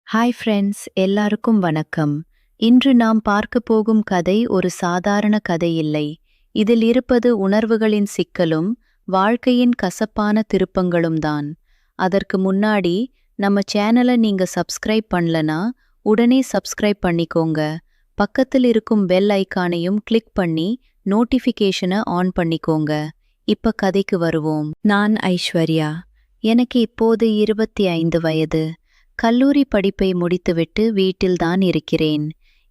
Hi friends, எல்லாருக்கும் வணக்கம். இன்று நாம் பார்க்க போகும் கதை ஒரு சாதாரண கதை இல்லை. இதில் இருப்பது உணர்வுகளின் சிக்கலும் வாழ்க்கையின் கசப்பான திருப்பங்களும் தான். அதற்கு முன்னாடி நம்ம சேனலை நீங்க சப்ஸ்கிரைப் பண்ணலனா உடனே சப்ஸ்கிரைப் பண்ணிக்கோங்க. பக்கத்தில் இருக்கும் பெல் ஐகானையும் கிளிக் பண்ணி நோட்டிஃபிகேஷனை ஆன் பண்ணிக்கோங்க. இப்ப கதைக்கு வருவோம். நான் ஐஸ்வர்யா. எனக்கு இப்போது 25 வயது. கல்லூரி படிப்பை முடித்துவிட்டு வீட்டில்தான் இருக்கிறேன்.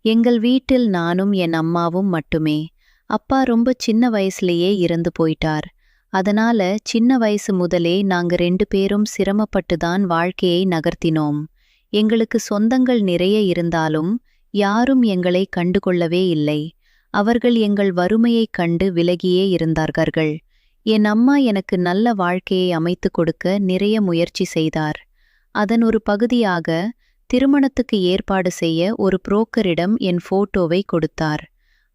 எங்கள் வீட்டில் நானும் என் அம்மாவும் மட்டுமே. அப்பா ரொம்ப சின்ன வயசுலயே இறந்து போயிட்டார். அதனால சின்ன வயசு முதலே நாங்க 2 பேரும் சிரமப்பட்டுதான் வாழ்க்கையை நகர்த்தினோம். எங்களுக்கு சொந்தங்கள் நிறைய இருந்தாலும் யாரும் எங்களை கண்டுகொள்ளவே இல்லை. அவர்கள் எங்கள் வறுமையைக் கண்டு விலகியே இருந்தார்கள். என் அம்மா எனக்கு நல்ல வாழ்க்கையை அமைத்துக் கொடுக்க நிறைய முயற்சி செய்தார். அதன் ஒரு பகுதியாக திருமணத்துக்கு ஏற்பாடு செய்ய ஒரு புரோக்கரிடம் என் போட்டோவை கொடுத்தார்.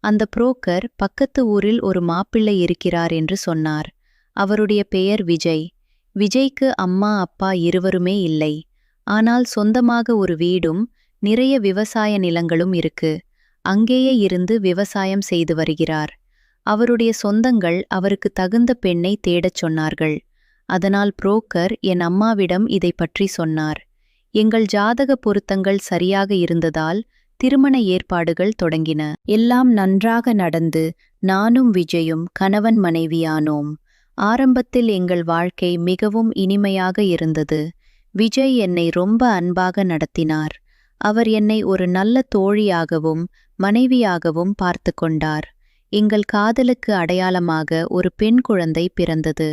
அந்த புரோக்கர் பக்கத்து ஊரில் ஒரு மாப்பிள்ளை இருக்கிறார் என்று சொன்னார். அவருடைய பெயர் விஜய். விஜய்க்கு அம்மா அப்பா இருவருமே இல்லை. ஆனால் சொந்தமாக ஒரு வீடும் நிறைய விவசாய நிலங்களும் இருக்கு. அங்கேயே இருந்து விவசாயம் செய்து வருகிறார். அவருடைய சொந்தங்கள் அவருக்கு தகுந்த பெண்ணை தேடச் சொன்னார்கள். அதனால் புரோக்கர் என் அம்மாவிடம் இதை பற்றி சொன்னார். எங்கள் ஜாதக பொருத்தங்கள் சரியாக இருந்ததால் திருமண ஏற்பாடுகள் தொடங்கின. எல்லாம் நன்றாக நடந்து நானும் விஜயும் கணவன் மனைவியானோம். ஆரம்பத்தில் எங்கள் வாழ்க்கை மிகவும் இனிமையாக இருந்தது. விஜய் என்னை ரொம்ப அன்பாக நடத்தினார். அவர் என்னை ஒரு நல்ல தோழியாகவும் மனைவியாகவும் பார்த்து கொண்டார். எங்கள் காதலுக்கு அடையாளமாக ஒரு பெண் குழந்தை பிறந்தது.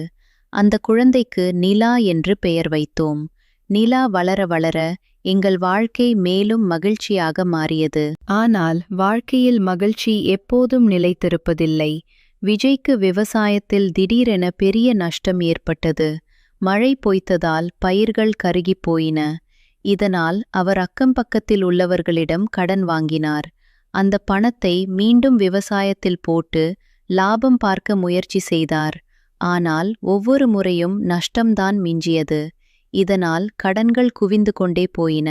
அந்த குழந்தைக்கு நிலா என்று பெயர் வைத்தோம். நிலா வளர வளர எங்கள் வாழ்க்கை மேலும் மகிழ்ச்சியாக மாறியது. ஆனால் வாழ்க்கையில் மகிழ்ச்சி எப்போதும் நிலைத்திருப்பதில்லை. விஜய்க்கு விவசாயத்தில் திடீரென பெரிய நஷ்டம் ஏற்பட்டது. மழை பொய்த்ததால் பயிர்கள் கருகிப் போயின. இதனால் அவர் அக்கம்பக்கத்தில் உள்ளவர்களிடம் கடன் வாங்கினார். அந்த பணத்தை மீண்டும் விவசாயத்தில் போட்டு லாபம் பார்க்க முயற்சி செய்தார். ஆனால் ஒவ்வொரு முறையும் நஷ்டம்தான் மிஞ்சியது. இதனால் கடன்கள் குவிந்து கொண்டே போயின.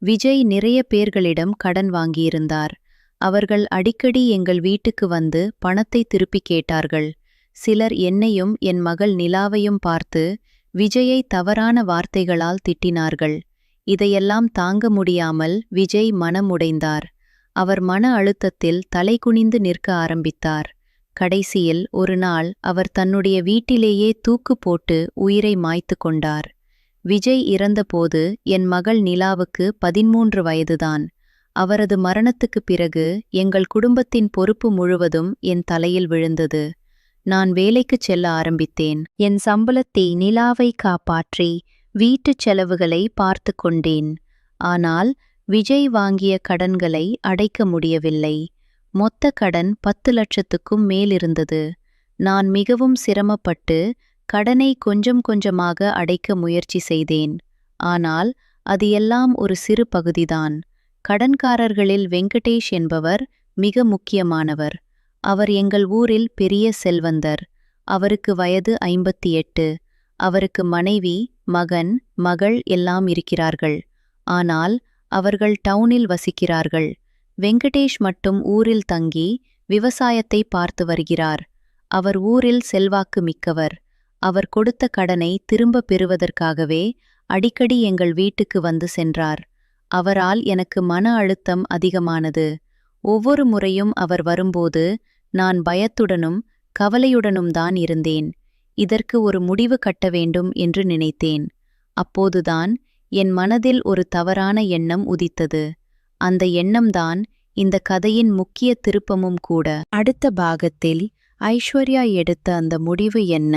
விஜய் நிறைய பேர்களிடம் கடன் வாங்கியிருந்தார். அவர்கள் அடிக்கடி எங்கள் வீட்டுக்கு வந்து பணத்தை திருப்பிக் கேட்டார்கள். சிலர் என்னையும் என் மகள் நிலாவையும் பார்த்து விஜயை தவறான வார்த்தைகளால் திட்டினார்கள். இதையெல்லாம் தாங்க முடியாமல் விஜய் மனம் உடைந்தார். அவர் மன அழுத்தத்தில் தலைகுனிந்து நிற்க ஆரம்பித்தார். கடைசியில் ஒரு நாள் அவர் தன்னுடைய வீட்டிலேயே தூக்கு போட்டு உயிரை மாய்த்து கொண்டார். விஜய் இறந்தபோது என் மகள் நிலாவுக்கு 13 வயதுதான். அவரது மரணத்துக்குப் பிறகு எங்கள் குடும்பத்தின் பொறுப்பு முழுவதும் என் தலையில் விழுந்தது. நான் வேலைக்குச் செல்ல ஆரம்பித்தேன். என் சம்பளத்தை நிலாவை காப்பாற்றி வீட்டுச் செலவுகளை பார்த்து கொண்டேன். ஆனால் விஜய் வாங்கிய கடன்களை அடைக்க முடியவில்லை. மொத்த கடன் 10 லட்சத்துக்கும் மேலிருந்தது. நான் மிகவும் சிரமப்பட்டு கடனை கொஞ்சம் கொஞ்சமாக அடைக்க முயற்சி செய்தேன். ஆனால் அது எல்லாம் ஒரு சிறு பகுதிதான். கடன்காரர்களில் வெங்கடேஷ் என்பவர் மிக முக்கியமானவர். அவர் எங்கள் ஊரில் பெரிய செல்வந்தர். அவருக்கு வயது 58. அவருக்கு மனைவி, மகன், மகள் எல்லாம் இருக்கிறார்கள். ஆனால் அவர்கள் டவுனில் வசிக்கிறார்கள். வெங்கடேஷ் மட்டும் ஊரில் தங்கி விவசாயத்தை பார்த்து வருகிறார். அவர் ஊரில் செல்வாக்கு மிக்கவர். அவர் கொடுத்த கடனை திரும்ப பெறுவதற்காகவே அடிக்கடி எங்கள் வீட்டுக்கு வந்து சென்றார். அவரால் எனக்கு மன அழுத்தம் அதிகமானது. ஒவ்வொரு முறையும் அவர் வரும்போது நான் பயத்துடனும் கவலையுடனும் தான் இருந்தேன். இதற்கு ஒரு முடிவு கட்ட வேண்டும் என்று நினைத்தேன். அப்போதுதான் என் மனதில் ஒரு தவறான எண்ணம் உதித்தது. அந்த எண்ணம்தான் இந்த கதையின் முக்கிய திருப்பமும் கூட. அடுத்த பாகத்தில் ஐஸ்வர்யா எடுத்த அந்த முடிவு என்ன,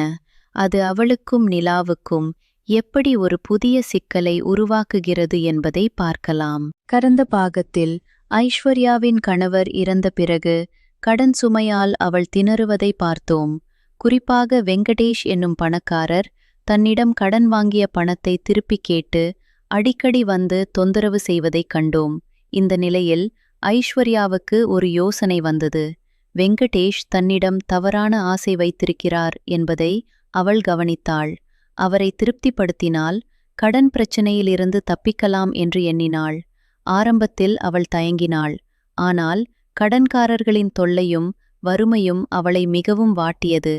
அது அவளுக்கும் நிலாவுக்கும் எப்படி ஒரு புதிய சிக்கலை உருவாக்குகிறது என்பதை பார்க்கலாம். கடந்த பாகத்தில் ஐஸ்வர்யாவின் கணவர் இறந்த பிறகு கடன் சுமையால் அவள் திணறுவதை பார்த்தோம். குறிப்பாக வெங்கடேஷ் என்னும் பணக்காரர் தன்னிடம் கடன் வாங்கிய பணத்தை திருப்பிக் கேட்டு அடிக்கடி வந்து தொந்தரவு செய்வதைக் கண்டோம். இந்த நிலையில் ஐஸ்வர்யாவுக்கு ஒரு யோசனை வந்தது. வெங்கடேஷ் தன்னிடம் தவறான ஆசை வைத்திருக்கிறார் என்பதை அவள் கவனித்தாள். அவரை திருப்திப்படுத்தினால் கடன் பிரச்சனையிலிருந்து தப்பிக்கலாம் என்று எண்ணினாள். ஆரம்பத்தில் அவள் தயங்கினாள். ஆனால் கடன்காரர்களின் தொல்லையும் வறுமையும் அவளை மிகவும் வாட்டியது.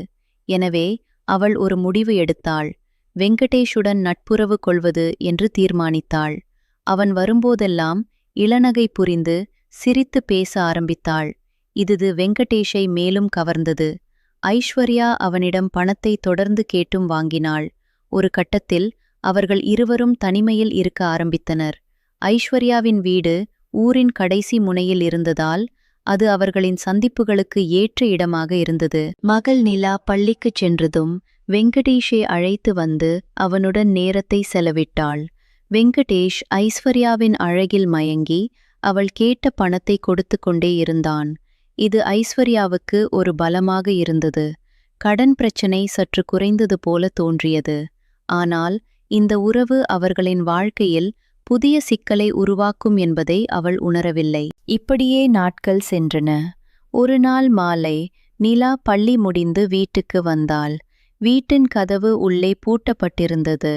எனவே அவள் ஒரு முடிவு எடுத்தாள். வெங்கடேஷுடன் நட்புறவு கொள்வது என்று தீர்மானித்தாள். அவன் வரும்போதெல்லாம் இளநகை புரிந்து சிரித்து பேச ஆரம்பித்தாள். இது வெங்கடேஷை மேலும் கவர்ந்தது. ஐஸ்வர்யா அவனிடம் பணத்தை தொடர்ந்து கேட்டும் வாங்கினாள். ஒரு கட்டத்தில் அவர்கள் இருவரும் தனிமையில் இருக்க ஆரம்பித்தனர். ஐஸ்வர்யாவின் வீடு ஊரின் கடைசி முனையில் இருந்ததால் அது அவர்களின் சந்திப்புகளுக்கு ஏற்ற இடமாக இருந்தது. மகள் நிலா பள்ளிக்குச் சென்றதும் வெங்கடேஷை அழைத்து வந்து அவனுடன் நேரத்தை செலவிட்டாள். வெங்கடேஷ் ஐஸ்வர்யாவின் அழகில் மயங்கி அவள் கேட்ட பணத்தை கொடுத்து கொண்டே இருந்தான். இது ஐஸ்வர்யாவுக்கு ஒரு பலமாக இருந்தது. கடன் பிரச்சனை சற்று குறைந்தது போல தோன்றியது. ஆனால் இந்த உறவு அவர்களின் வாழ்க்கையில் புதிய சிக்கலை உருவாக்கும் என்பதை அவள் உணரவில்லை. இப்படியே நாட்கள் சென்றன. ஒரு நாள் மாலை நிலா பள்ளி முடிந்து வீட்டுக்கு வந்தாள். வீட்டின் கதவு உள்ளே பூட்டப்பட்டிருந்தது.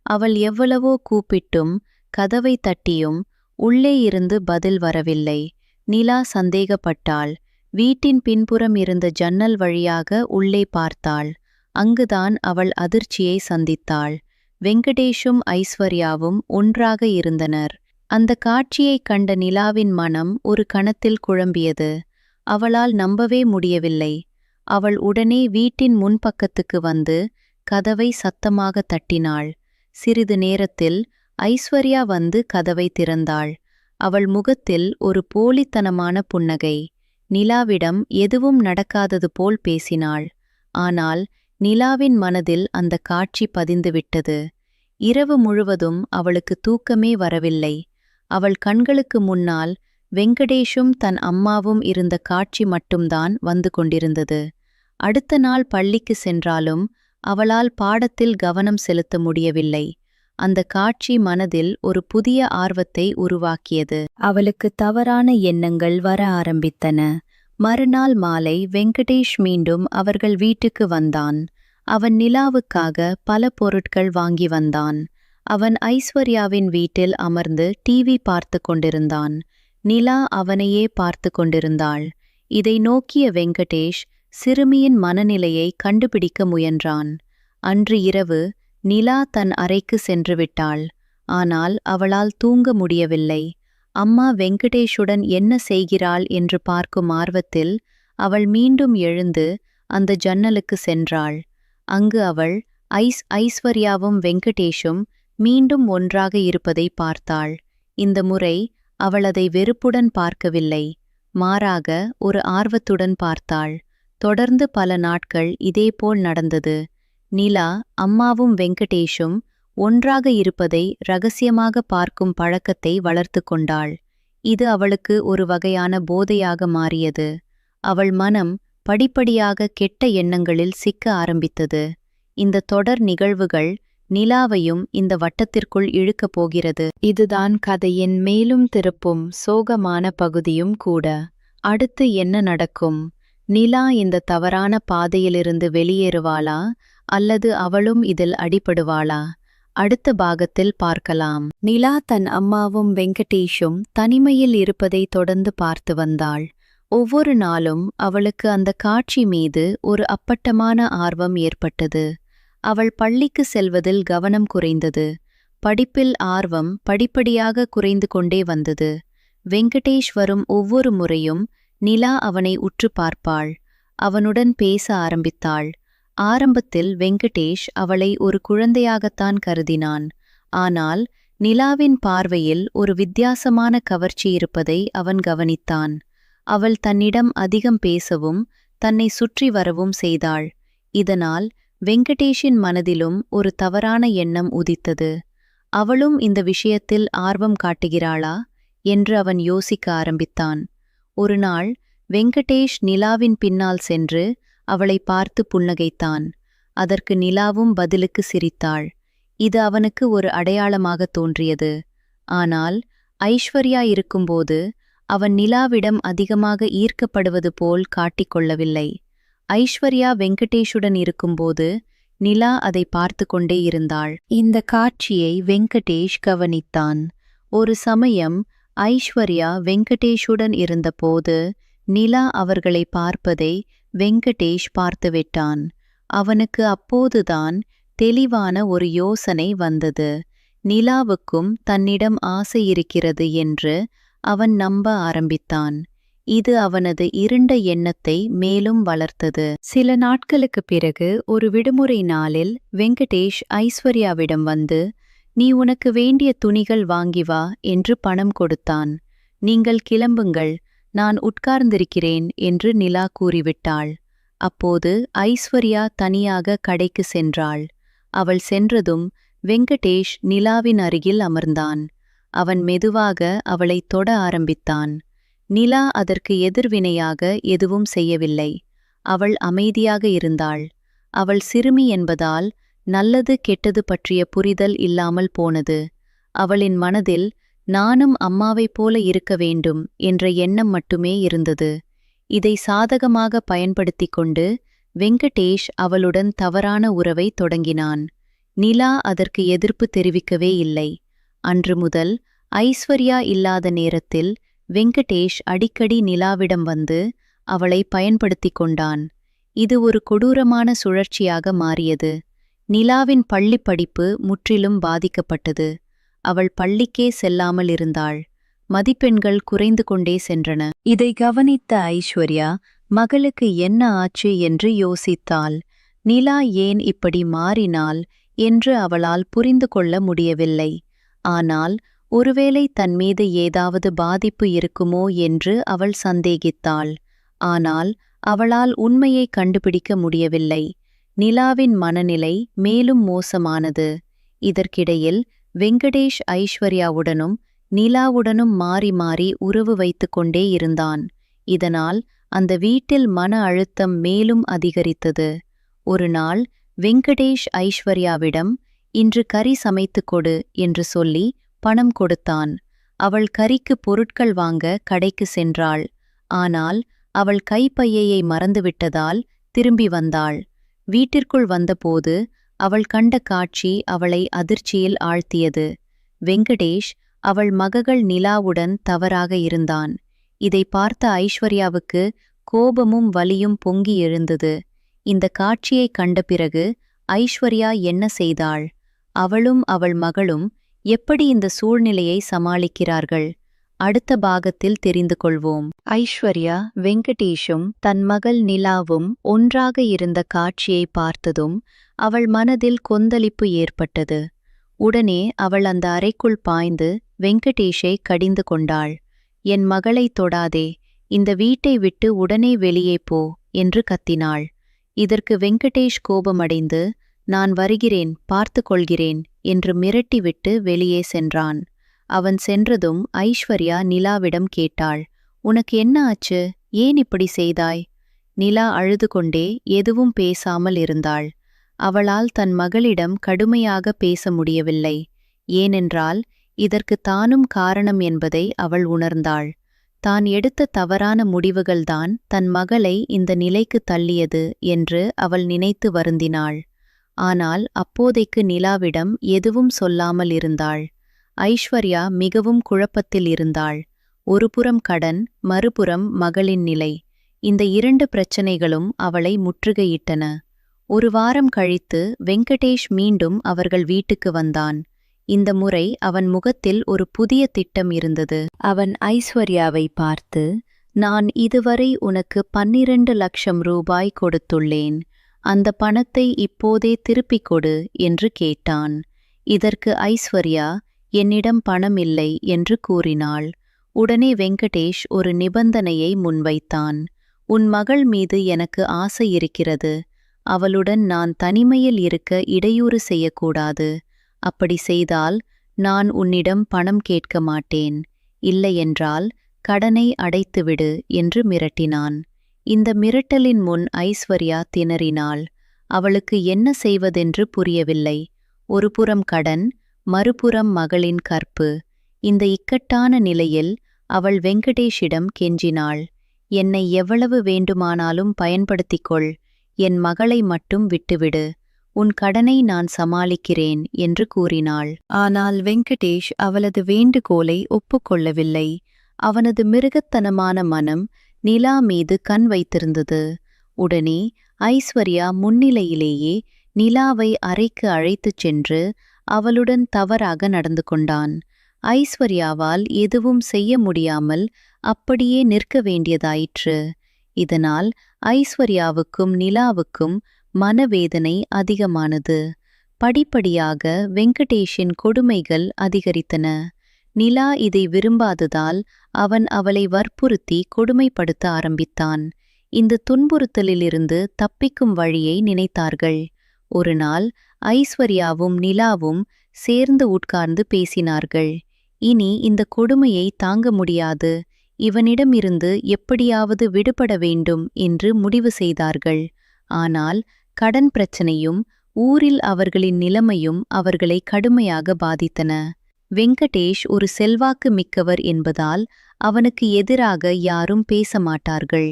அவள் எவ்வளவோ கூப்பிட்டும் கதவை தட்டியும் உள்ளே இருந்து பதில் வரவில்லை. நிலா சந்தேகப்பட்டாள். வீட்டின் பின்புறம் இருந்த ஜன்னல் வழியாக உள்ளே பார்த்தாள். அங்குதான் அவள் அதிர்ச்சியை சந்தித்தாள். வெங்கடேஷும் ஐஸ்வர்யாவும் ஒன்றாக இருந்தனர். அந்த காட்சியைக் கண்ட நிலாவின் மனம் ஒரு கணத்தில் குழம்பியது. அவளால் நம்பவே முடியவில்லை. அவள் உடனே வீட்டின் முன்பக்கத்துக்கு வந்து கதவை சத்தமாக தட்டினாள். சிறிது நேரத்தில் ஐஸ்வர்யா வந்து கதவை திறந்தாள். அவள் முகத்தில் ஒரு போலித்தனமான புன்னகை. நிலாவிடம் எதுவும் நடக்காதது போல் பேசினாள். ஆனால் நிலாவின் மனதில் அந்த காட்சி பதிந்துவிட்டது. இரவு முழுவதும் அவளுக்கு தூக்கமே வரவில்லை. அவள் கண்களுக்கு முன்னால் வெங்கடேஷும் தன் அம்மாவும் இருந்த காட்சி மட்டும்தான் வந்து கொண்டிருந்தது. அடுத்த நாள் பள்ளிக்கு சென்றாலும் அவளால் பாடத்தில் கவனம் செலுத்த முடியவில்லை. அந்த காட்சி மனதில் ஒரு புதிய ஆர்வத்தை உருவாக்கியது. அவளுக்கு தவறான எண்ணங்கள் வர ஆரம்பித்தன. மறுநாள் மாலை வெங்கடேஷ் மீண்டும் அவர்கள் வீட்டுக்கு வந்தான். அவன் நிலாவுக்காக பல பொருட்கள் வாங்கி வந்தான். அவன் ஐஸ்வர்யாவின் வீட்டில் அமர்ந்து டிவி பார்த்து கொண்டிருந்தான். நிலா அவனையே பார்த்து கொண்டிருந்தாள். இதை நோக்கிய வெங்கடேஷ் சிறுமியின் மனநிலையை கண்டுபிடிக்க முயன்றான். அன்று இரவு நிலா தன் அறைக்கு சென்று விட்டாள். ஆனால் அவளால் தூங்க முடியவில்லை. அம்மா வெங்கடேஷுடன் என்ன செய்கிறாள் என்று பார்க்கும் ஆர்வத்தில் அவள் மீண்டும் எழுந்து அந்த ஜன்னலுக்கு சென்றாள். அங்கு அவள் ஐஸ்வர்யாவும் வெங்கடேஷும் மீண்டும் ஒன்றாக இருப்பதை பார்த்தாள். இந்த முறை அவள் அதை வெறுப்புடன் பார்க்கவில்லை. மாறாக ஒரு ஆர்வத்துடன் பார்த்தாள். தொடர்ந்து பல நாட்கள் இதேபோல் நடந்தது. நிலா அம்மாவும் வெங்கடேஷும் ஒன்றாக இருப்பதை இரகசியமாக பார்க்கும் பழக்கத்தை வளர்த்து கொண்டாள். இது அவளுக்கு ஒரு வகையான போதையாக மாறியது. அவள் மனம் படிப்படியாக கெட்ட எண்ணங்களில் சிக்க ஆரம்பித்தது. இந்த தொடர் நிகழ்வுகள் நிலாவையும் இந்த வட்டத்திற்குள் இழுக்கப் போகிறது. இதுதான் கதையின் மேலும் திருப்பும் சோகமான பகுதியும் கூட. அடுத்து என்ன நடக்கும்? நிலா இந்த தவறான பாதையிலிருந்து வெளியேறுவாளா அல்லது அவளும் இதில் அடிபடுவாளா? அடுத்த பாகத்தில் பார்க்கலாம். நிலா தன் அம்மாவும் வெங்கடேஷும் தனிமையில் இருப்பதை தொடர்ந்து பார்த்து வந்தாள். ஒவ்வொரு நாளும் அவளுக்கு அந்த காட்சி மீது ஒரு அப்பட்டமான ஆர்வம் ஏற்பட்டது. அவள் பள்ளிக்கு செல்வதில் கவனம் குறைந்தது. படிப்பில் ஆர்வம் படிப்படியாக குறைந்து கொண்டே வந்தது. வெங்கடேஷ் வரும் ஒவ்வொரு முறையும் நிலா அவனை உற்று பார்ப்பாள். அவனுடன் பேச ஆரம்பித்தாள். ஆரம்பத்தில் வெங்கடேஷ் அவளை ஒரு குழந்தையாகத்தான் கருதினான். ஆனால் நிலாவின் பார்வையில் ஒரு வித்தியாசமான கவர்ச்சி இருப்பதை அவன் கவனித்தான். அவள் தன்னிடம் அதிகம் பேசவும் தன்னை சுற்றி வரவும் செய்தாள். இதனால் வெங்கடேஷின் மனதிலும் ஒரு தவறான எண்ணம் உதித்தது. அவளும் இந்த விஷயத்தில் ஆர்வம் காட்டுகிறாளா என்று அவன் யோசிக்க ஆரம்பித்தான். ஒரு நாள் வெங்கடேஷ் நிலாவின் பின்னால் சென்று அவளை பார்த்து புன்னகைத்தான். அதற்கு நிலாவும் பதிலுக்கு சிரித்தாள். இது அவனுக்கு ஒரு அடையாளமாக தோன்றியது. ஆனால் ஐஸ்வர்யா இருக்கும்போது அவன் நிலாவிடம் அதிகமாக ஈர்க்கப்படுவது போல் காட்டிக்கொள்ளவில்லை. ஐஸ்வர்யா வெங்கடேஷுடன் இருக்கும்போது நிலா அதை பார்த்து கொண்டே இருந்தாள். இந்த காட்சியை வெங்கடேஷ் கவனித்தான். ஒரு சமயம் ஐஸ்வர்யா வெங்கடேஷுடன் இருந்தபோது நிலா அவர்களை பார்ப்பதை வெங்கடேஷ் பார்த்துவிட்டான். அவனுக்கு அப்போதுதான் தெளிவான ஒரு யோசனை வந்தது. நிலாவுக்கும் தன்னிடம் ஆசை இருக்கிறது என்று அவன் நம்ப ஆரம்பித்தான். இது அவனது இருண்ட எண்ணத்தை மேலும் வளர்த்தது. சில நாட்களுக்குப் பிறகு ஒரு விடுமுறை நாளில் வெங்கடேஷ் ஐஸ்வர்யாவிடம் வந்து, "நீ உனக்கு வேண்டிய துணிகள் வாங்கி வா" என்று பணம் கொடுத்தான். "நீங்கள் கிளம்புங்கள், நான் உட்கார்ந்திருக்கிறேன்" என்று நிலா கூறிவிட்டாள். அப்போது ஐஸ்வர்யா தனியாக கடைக்கு சென்றாள். அவள் சென்றதும் வெங்கடேஷ் நிலாவின் அருகில் அமர்ந்தான். அவன் மெதுவாக அவளை தொட ஆரம்பித்தான். நிலா அதற்கு எதிர்வினையாக எதுவும் செய்யவில்லை. அவள் அமைதியாக இருந்தாள். அவள் சிறுமி என்பதால் நல்லது கெட்டது பற்றிய புரிதல் இல்லாமல் போனது. அவளின் மனதில் நானும் அம்மாவைப் போல இருக்க வேண்டும் என்ற எண்ணம் மட்டுமே இருந்தது. இதை சாதகமாக பயன்படுத்திக் கொண்டு வெங்கடேஷ் அவளுடன் தவறான உறவை தொடங்கினான். நிலா அதற்கு எதிர்ப்பு தெரிவிக்கவே இல்லை. அன்று முதல் ஐஸ்வர்யா இல்லாத நேரத்தில் வெங்கடேஷ் அடிக்கடி நிலாவிடம் வந்து அவளை பயன்படுத்திக் கொண்டான். இது ஒரு கொடூரமான சுழற்சியாக மாறியது. நிலாவின் பள்ளிப் படிப்பு முற்றிலும் பாதிக்கப்பட்டது. அவள் பள்ளிக்கே செல்லாமல் இருந்தாள். மதிப்பெண்கள் குறைந்து கொண்டே சென்றன. இதை கவனித்த ஐஸ்வர்யா மகளுக்கு என்ன ஆச்சு என்று யோசித்தாள். நிலா ஏன் இப்படி மாறினாள் என்று அவளால் புரிந்து கொள்ள முடியவில்லை. ஆனால் ஒருவேளை தன்மீது ஏதாவது பாதிப்பு இருக்குமோ என்று அவள் சந்தேகித்தாள். ஆனால் அவளால் உண்மையை கண்டுபிடிக்க முடியவில்லை. நிலாவின் மனநிலை மேலும் மோசமானது. இதற்கிடையில் வெங்கடேஷ் ஐஸ்வர்யாவுடனும் நிலாவுடனும் மாறி மாறி உறவு வைத்து கொண்டே இருந்தான். இதனால் அந்த வீட்டில் மன அழுத்தம் மேலும் அதிகரித்தது. ஒரு நாள் வெங்கடேஷ் ஐஸ்வர்யாவிடம், "இன்று கறி சமைத்துக் கொடு" என்று சொல்லி பணம் கொடுத்தான். அவள் கறிக்கு பொருட்கள் வாங்க கடைக்கு சென்றாள். ஆனால் அவள் கைப்பையை மறந்துவிட்டதால் திரும்பி வந்தாள். வீட்டிற்குள் வந்தபோது அவள் கண்ட காட்சி அவளை அதிர்ச்சியில் ஆழ்த்தியது. வெங்கடேஷ் அவள் மகள் நிலாவுடன் தவறாக இருந்தான். இதை பார்த்த ஐஸ்வர்யாவுக்கு கோபமும் வலியும் பொங்கி எழுந்தது. இந்த காட்சியை கண்ட பிறகு ஐஸ்வர்யா என்ன செய்தாள்? அவளும் அவள் மகளும் எப்படி இந்த சூழ்நிலையை சமாளிக்கிறார்கள்? அடுத்த பாகத்தில் தெரிந்து கொள்வோம். ஐஸ்வர்யா வெங்கடேஷும் தன் மகள் நிலாவும் ஒன்றாக இருந்த காட்சியை பார்த்ததும் அவள் மனதில் கொந்தளிப்பு ஏற்பட்டது. உடனே அவள் அந்த அறைக்குள் பாய்ந்து வெங்கடேஷை கடிந்து கொண்டாள். "என் மகளை தொடாதே, இந்த வீட்டை விட்டு உடனே வெளியே போ" என்று கத்தினாள். இதற்கு வெங்கடேஷ் கோபமடைந்து, "நான் வருகிறேன், பார்த்து கொள்கிறேன்" என்று மிரட்டிவிட்டு வெளியே சென்றான். அவன் சென்றதும் ஐஸ்வர்யா நிலாவிடம் கேட்டாள், "உனக்கு என்ன ஆச்சு? ஏன் இப்படி செய்தாய்?" நிலா அழுது கொண்டே எதுவும் பேசாமல் இருந்தாள். அவளால் தன் மகளிடம் கடுமையாக பேச முடியவில்லை. ஏனென்றால் இதற்கு தானும் காரணம் என்பதை அவள் உணர்ந்தாள். தான் எடுத்த தவறான முடிவுகள்தான் தன் மகளை இந்த நிலைக்கு தள்ளியது என்று அவள் நினைத்து வருந்தினாள். ஆனால் அப்போதைக்கு நிலாவிடம் எதுவும் சொல்லாமல் இருந்தாள். ஐஸ்வர்யா மிகவும் குழப்பத்தில் இருந்தாள். ஒருபுறம் கடன், மறுபுறம் மகளின் நிலை. இந்த இரண்டு பிரச்சனைகளும் அவளை முற்றுகையிட்டன. ஒரு வாரம் கழித்து வெங்கடேஷ் மீண்டும் அவர்கள் வீட்டுக்கு வந்தான். இந்த முறை அவன் முகத்தில் ஒரு புதிய திட்டம் இருந்தது. அவன் ஐஸ்வர்யாவை பார்த்து, "நான் இதுவரை உனக்கு 12 லட்சம் ரூபாய் கொடுத்துள்ளேன். அந்த பணத்தை இப்போதே திருப்பிக் கொடு" என்று கேட்டான். இதற்கு ஐஸ்வர்யா, "என்னிடம் பணம் இல்லை" என்று கூறினாள். உடனே வெங்கடேஷ் ஒரு நிபந்தனையை முன்வைத்தான். "உன் மகள் மீது எனக்கு ஆசை இருக்கிறது. அவளுடன் நான் தனிமையில் இருக்க இடையூறு செய்யக்கூடாது. அப்படி செய்தால் நான் உன்னிடம் பணம் கேட்க மாட்டேன். இல்லையென்றால் கடனை அடைத்துவிடு" என்று மிரட்டினான். இந்த மிரட்டலின் முன் ஐஸ்வர்யா திணறினாள். அவளுக்கு என்ன செய்வதென்று புரியவில்லை. ஒருபுறம் கடன், மறுபுறம் மகளின் கற்பு. இந்த இக்கட்டான நிலையில் அவள் வெங்கடேஷிடம் கெஞ்சினாள், "என்னை எவ்வளவு வேண்டுமானாலும் பயன்படுத்திக் கொள். என் மகளை மட்டும் விட்டுவிடு. உன் கடனை நான் சமாளிக்கிறேன் என்று கூறினாள். ஆனால் வெங்கடேஷ் அவளது வேண்டுகோளை ஒப்புக்கொள்ளவில்லை. அவனது மிருகத்தனமான மனம் நிலா மீது கண் வைத்திருந்தது. உடனே ஐஸ்வர்யா முன்னிலையிலேயே நிலாவை அறைக்கு அழைத்துச் சென்று அவளுடன் தவறாக நடந்து கொண்டான். ஐஸ்வர்யாவால் எதுவும் செய்ய முடியாமல் அப்படியே நிற்க வேண்டியதாயிற்று. இதனால் ஐஸ்வர்யாவுக்கும் நிலாவுக்கும் மனவேதனை அதிகமானது. படிப்படியாக வெங்கடேஷின் கொடுமைகள் அதிகரித்தன. நிலா இதை விரும்பாததால் அவன் அவளை வற்புறுத்தி கொடுமைப்படுத்த ஆரம்பித்தான். இந்த துன்புறுத்தலிலிருந்து தப்பிக்கும் வழியை நினைத்தார்கள். ஒருநாள் ஐஸ்வர்யாவும் நிலாவும் சேர்ந்து உட்கார்ந்து பேசினார்கள். இனி இந்த கொடுமையை தாங்க முடியாது, இவனிடமிருந்து எப்படியாவது விடுபட வேண்டும் என்று முடிவு செய்தார்கள். ஆனால் கடன் பிரச்சனையும் ஊரில் அவர்களின் நிலைமையும் அவர்களை கடுமையாக பாதித்தன. வெங்கடேஷ் ஒரு செல்வாக்கு மிக்கவர் என்பதால் அவனுக்கு எதிராக யாரும் பேச மாட்டார்கள்.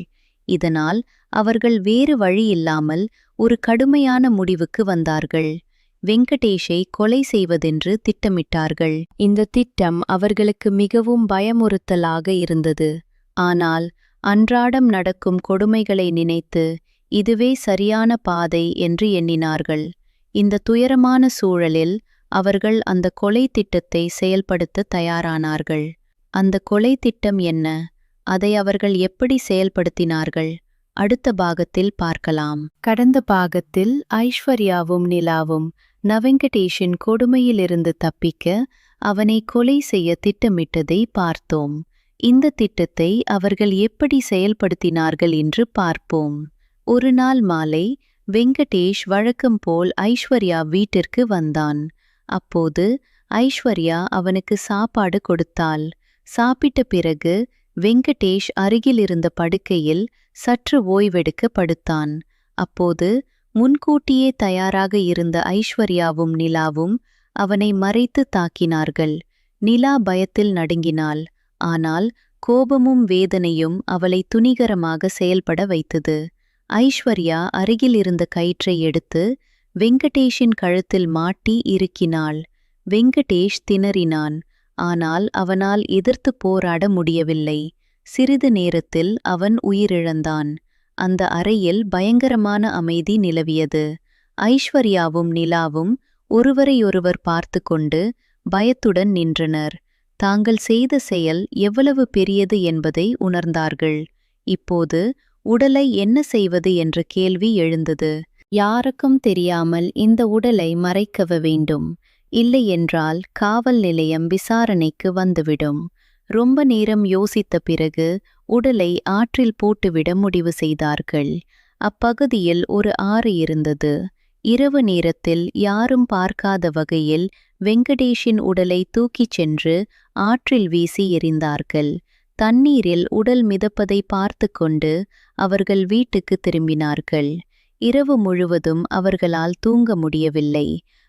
இதனால் அவர்கள் வேறு வழியில்லாமல் ஒரு கடுமையான முடிவுக்கு வந்தார்கள். வெங்கடேஷை கொலை செய்வதென்று திட்டமிட்டார்கள். இந்த திட்டம் அவர்களுக்கு மிகவும் பயமுறுத்தலாக இருந்தது. ஆனால் அன்றாடம் நடக்கும் கொடுமைகளை நினைத்து இதுவே சரியான பாதை என்று எண்ணினார்கள். இந்த துயரமான சூழலில் அவர்கள் அந்த கொலை திட்டத்தை செயல்படுத்த தயாரானார்கள். அந்த கொலை திட்டம் என்ன? அதை அவர்கள் எப்படி செயல்படுத்தினார்கள்? அடுத்த பாகத்தில் பார்க்கலாம். கடந்த பாகத்தில் ஐஸ்வர்யாவும் நிலாவும் வெங்கடேஷின் கொடுமையிலிருந்து தப்பிக்க அவனை கொலை செய்ய திட்டமிட்டதை பார்த்தோம். இந்த திட்டத்தை அவர்கள் எப்படி செயல்படுத்தினார்கள் என்று பார்ப்போம். ஒரு நாள் மாலை வெங்கடேஷ் வழக்கம் போல் ஐஸ்வர்யா வீட்டிற்கு வந்தான். அப்போது ஐஸ்வர்யா அவனுக்கு சாப்பாடு கொடுத்தாள். சாப்பிட்ட பிறகு வெங்கடேஷ் அருகிலிருந்த படுக்கையில் சற்று ஓய்வெடுக்க படுத்தான். அப்போது முன்கூட்டியே தயாராக இருந்த ஐஸ்வர்யாவும் நிலாவும் அவனை மறைத்து தாக்கினார்கள். நிலா பயத்தில் நடுங்கினாள். ஆனால் கோபமும் வேதனையும் அவளை துணிகரமாக செயல்பட வைத்தது. ஐஸ்வர்யா அருகில் இருந்த கயிற்றை எடுத்து வெங்கடேஷின் கழுத்தில் மாட்டி இறுக்கினாள். வெங்கடேஷ் திணறினான். ஆனால் அவனால் எதிர்த்து போராட முடியவில்லை. சிறிது நேரத்தில் அவன் உயிரிழந்தான். அந்த அறையில் பயங்கரமான அமைதி நிலவியது. ஐஸ்வர்யாவும் நிலாவும் ஒருவரையொருவர் பார்த்து கொண்டு பயத்துடன் நின்றனர். தாங்கள் செய்த செயல் எவ்வளவு பெரியது என்பதை உணர்ந்தார்கள். இப்போது உடலை என்ன செய்வது என்ற கேள்வி எழுந்தது. யாருக்கும் தெரியாமல் இந்த உடலை மறைக்க வேண்டும். இல்லையென்றால் காவல் நிலையம் விசாரணைக்கு வந்துவிடும். ரொம்ப நேரம் யோசித்த பிறகு உடலை ஆற்றில் போட்டுவிட முடிவு செய்தார்கள். அப்பகுதியில் ஒரு ஆறு இருந்தது. இரவு நேரத்தில் யாரும் பார்க்காத வகையில் வெங்கடேஷின் உடலை தூக்கிச் சென்று ஆற்றில் வீசி எறிந்தார்கள். தண்ணீரில் உடல் மிதப்பதை பார்த்து கொண்டு அவர்கள் வீட்டுக்கு திரும்பினார்கள். இரவு முழுவதும் அவர்களால் தூங்க முடியவில்லை.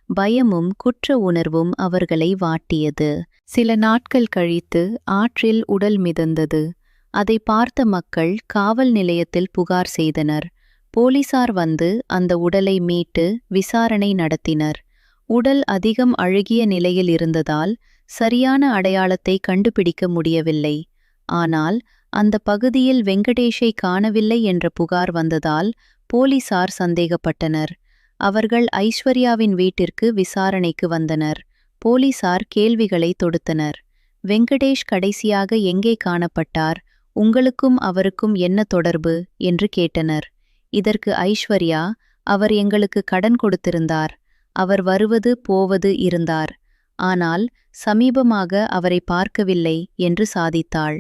பயமும் குற்ற உணர்வும் அவர்களை வாட்டியது. சில நாட்கள் கழித்து ஆற்றில் உடல் மிதந்தது. அதை பார்த்த மக்கள் காவல் நிலையத்தில் புகார் செய்தனர். போலீசார் வந்து அந்த உடலை மீட்டு விசாரணை நடத்தினர். உடல் அதிகம் அழுகிய நிலையில் இருந்ததால் சரியான அடையாளத்தை கண்டுபிடிக்க முடியவில்லை. ஆனால் அந்த பகுதியில் வெங்கடேஷை காணவில்லை என்ற புகார் வந்ததால் போலீசார் சந்தேகப்பட்டனர். அவர்கள் ஐஸ்வர்யாவின் வீட்டிற்கு விசாரணைக்கு வந்தனர். போலீசார் கேள்விகளை தொடுத்தனர். வெங்கடேஷ் கடைசியாக எங்கே காணப்பட்டார்? உங்களுக்கும் அவருக்கும் என்ன தொடர்பு என்று கேட்டனர். இதற்கு ஐஸ்வர்யா, அவர் எங்களுக்கு கடன் கொடுத்திருந்தார். அவர் வருவது போவது இருந்தார். ஆனால் சமீபமாக அவரை பார்க்கவில்லை என்று சாதித்தாள்.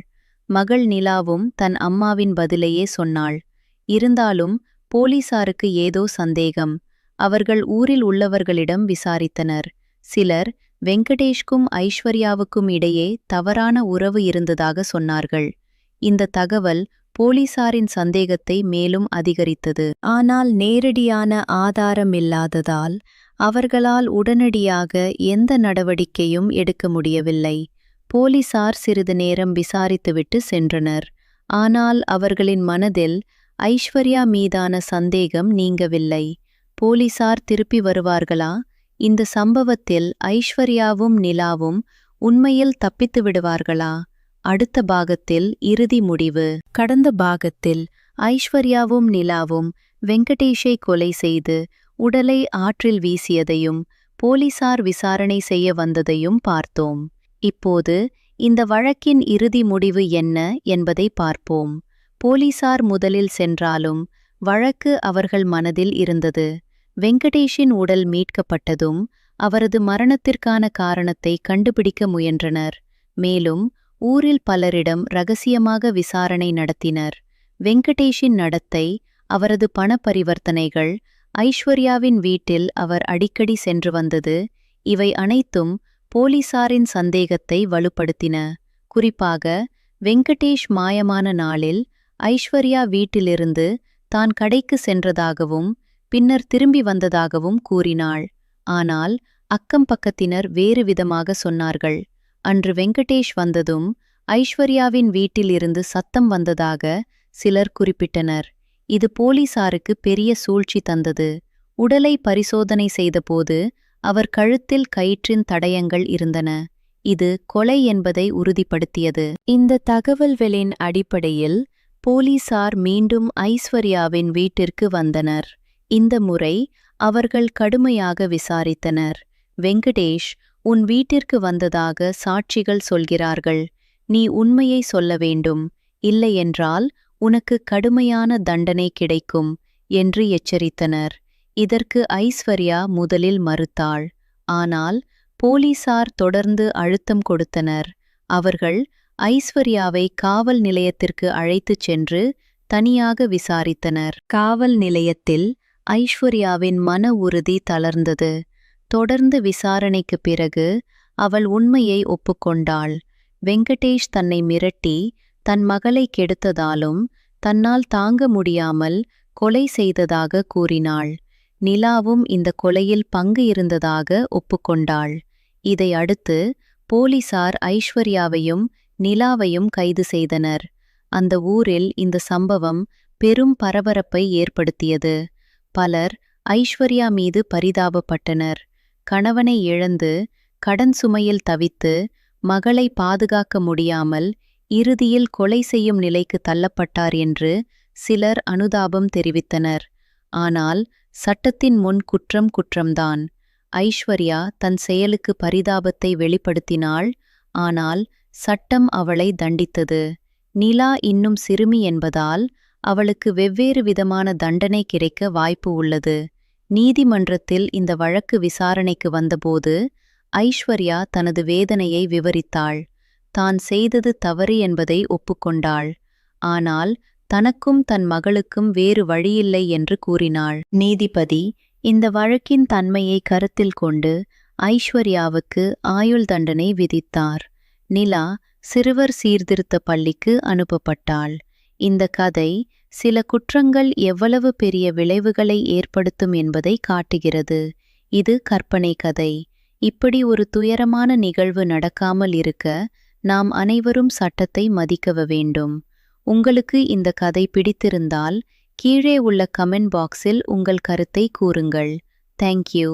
மகள் நிலாவும் தன் அம்மாவின் பதிலையே சொன்னாள். இருந்தாலும் போலீசாருக்கு ஏதோ சந்தேகம். அவர்கள் ஊரில் உள்ளவர்களிடம் விசாரித்தனர். சிலர் வெங்கடேஷ்க்கும் ஐஸ்வர்யாவுக்கும் இடையே தவறான உறவு இருந்ததாக சொன்னார்கள். இந்த தகவல் போலீசாரின் சந்தேகத்தை மேலும் அதிகரித்தது. ஆனால் நேரடியான ஆதாரமில்லாததால் அவர்களால் உடனடியாக எந்த நடவடிக்கையும் எடுக்க முடியவில்லை. போலீசார் சிறிது நேரம் விசாரித்துவிட்டு சென்றனர். ஆனால் அவர்களின் மனதில் ஐஸ்வர்யா மீதான சந்தேகம் நீங்கவில்லை. போலீசார் திருப்பி வருவார்களா? இந்த சம்பவத்தில் ஐஸ்வர்யாவும் நிலாவும் உண்மையில் தப்பித்து விடுவார்களா? அடுத்த பாகத்தில் இறுதி முடிவு. கடந்த பாகத்தில் ஐஸ்வர்யாவும் நிலாவும் வெங்கடேஷை கொலை செய்து உடலை ஆற்றில் வீசியதையும் போலீசார் விசாரணை செய்ய வந்ததையும் பார்த்தோம். இப்போது இந்த வழக்கின் இறுதி முடிவு என்ன என்பதை பார்ப்போம். போலீசார் முதலில் சென்றாலும் வழக்கு அவர்கள் மனதில் இருந்தது. வெங்கடேஷின் உடல் மீட்கப்பட்டதும் அவரது மரணத்திற்கான காரணத்தை கண்டுபிடிக்க முயன்றனர். மேலும் ஊரில் பலரிடம் ரகசியமாக விசாரணை நடத்தினர். வெங்கடேஷின் நடத்தை, அவரது பண பரிவர்த்தனைகள், ஐஸ்வர்யாவின் வீட்டில் அவர் அடிக்கடி சென்று வந்தது, இவை அனைத்தும் போலீசாரின் சந்தேகத்தை வலுப்படுத்தின. குறிப்பாக வெங்கடேஷ் மாயமான நாளில் ஐஸ்வர்யா வீட்டிலிருந்து தான் கடைக்கு சென்றதாகவும் பின்னர் திரும்பி வந்ததாகவும் கூறினாள். ஆனால் அக்கம் பக்கத்தினர் வேறு விதமாக சொன்னார்கள். அன்று வெங்கடேஷ் வந்ததும் ஐஸ்வர்யாவின் வீட்டிலிருந்து சத்தம் வந்ததாக சிலர் குறிப்பிட்டனர். இது போலீசாருக்கு பெரிய சூழ்ச்சி தந்தது. உடலை பரிசோதனை செய்தபோது அவர் கழுத்தில் கயிற்றின் தடயங்கள் இருந்தன. இது கொலை என்பதை உறுதிப்படுத்தியது. இந்த தகவல்களின் அடிப்படையில் போலீசார் மீண்டும் ஐஸ்வர்யாவின் வீட்டிற்கு வந்தனர். இந்த முறை அவர்கள் கடுமையாக விசாரித்தனர். வெங்கடேஷ், உன் வீட்டிற்கு வந்ததாக சாட்சிகள் சொல்கிறார்கள். நீ உண்மையை சொல்ல வேண்டும், இல்லையென்றால் உனக்கு கடுமையான தண்டனை கிடைக்கும் என்று எச்சரித்தனர். இதற்கு ஐஸ்வர்யா முதலில் மறுத்தாள். ஆனால் போலீசார் தொடர்ந்து அழுத்தம் கொடுத்தனர். அவர்கள் ஐஸ்வர்யாவை காவல் நிலையத்திற்கு அழைத்துச் சென்று தனியாக விசாரித்தனர். காவல் நிலையத்தில் ஐஸ்வர்யாவின் மன உறுதி தளர்ந்தது. தொடர்ந்து விசாரணைக்குப் பிறகு அவள் உண்மையை ஒப்புக்கொண்டாள். வெங்கடேஷ் தன்னை மிரட்டி தன் மகளை கெடுத்ததாலும் தன்னால் தாங்க முடியாமல் கொலை செய்ததாக கூறினாள். நிலாவும் இந்த கொலையில் பங்கு இருந்ததாக ஒப்புக்கொண்டாள். இதை அடுத்து போலீசார் ஐஸ்வர்யாவையும் நிலாவையும் கைது செய்தனர். அந்த ஊரில் இந்த சம்பவம் பெரும் பரபரப்பை ஏற்படுத்தியது. பலர் ஐஸ்வர்யா மீது பரிதாபப்பட்டனர். கணவனை இழந்து கடன் சுமையில் தவித்து மகளை பாதுகாக்க முடியாமல் இறுதியில் கொலை செய்யும் நிலைக்கு தள்ளப்பட்டார் என்று சிலர் அனுதாபம் தெரிவித்தனர். ஆனால் சட்டத்தின் முன் குற்றம் குற்றம்தான். ஐஸ்வர்யா தன் செயலுக்கு பரிதாபத்தை வெளிப்படுத்தினாள். ஆனால் சட்டம் அவளை தண்டித்தது. நிலா இன்னும் சிறுமி என்பதால் அவளுக்கு வெவ்வேறு விதமான தண்டனை கிடைக்க வாய்ப்பு உள்ளது. நீதிமன்றத்தில் இந்த வழக்கு விசாரணைக்கு வந்தபோது ஐஸ்வர்யா தனது வேதனையை விவரித்தாள். தான் செய்தது தவறு என்பதை ஒப்புக்கொண்டாள். ஆனால் தனக்கும் தன் மகளுக்கும் வேறு வழியில்லை என்று கூறினாள். நீதிபதி இந்த வழக்கின் தன்மையை கருத்தில் கொண்டு ஐஸ்வர்யாவுக்கு ஆயுள் தண்டனை விதித்தார். நிலா சிறுவர் சீர்திருத்த பள்ளிக்கு அனுப்பப்பட்டாள். இந்த கதை சில குற்றங்கள் எவ்வளவு பெரிய விளைவுகளை ஏற்படுத்தும் என்பதை காட்டுகிறது. இது கற்பனை கதை. இப்படி ஒரு துயரமான நிகழ்வு நடக்காமல் இருக்க நாம் அனைவரும் சட்டத்தை மதிக்க வேண்டும். உங்களுக்கு இந்த கதை பிடித்திருந்தால் கீழே உள்ள கமெண்ட் பாக்ஸில் உங்கள் கருத்தை கூறுங்கள். தேங்க்யூ.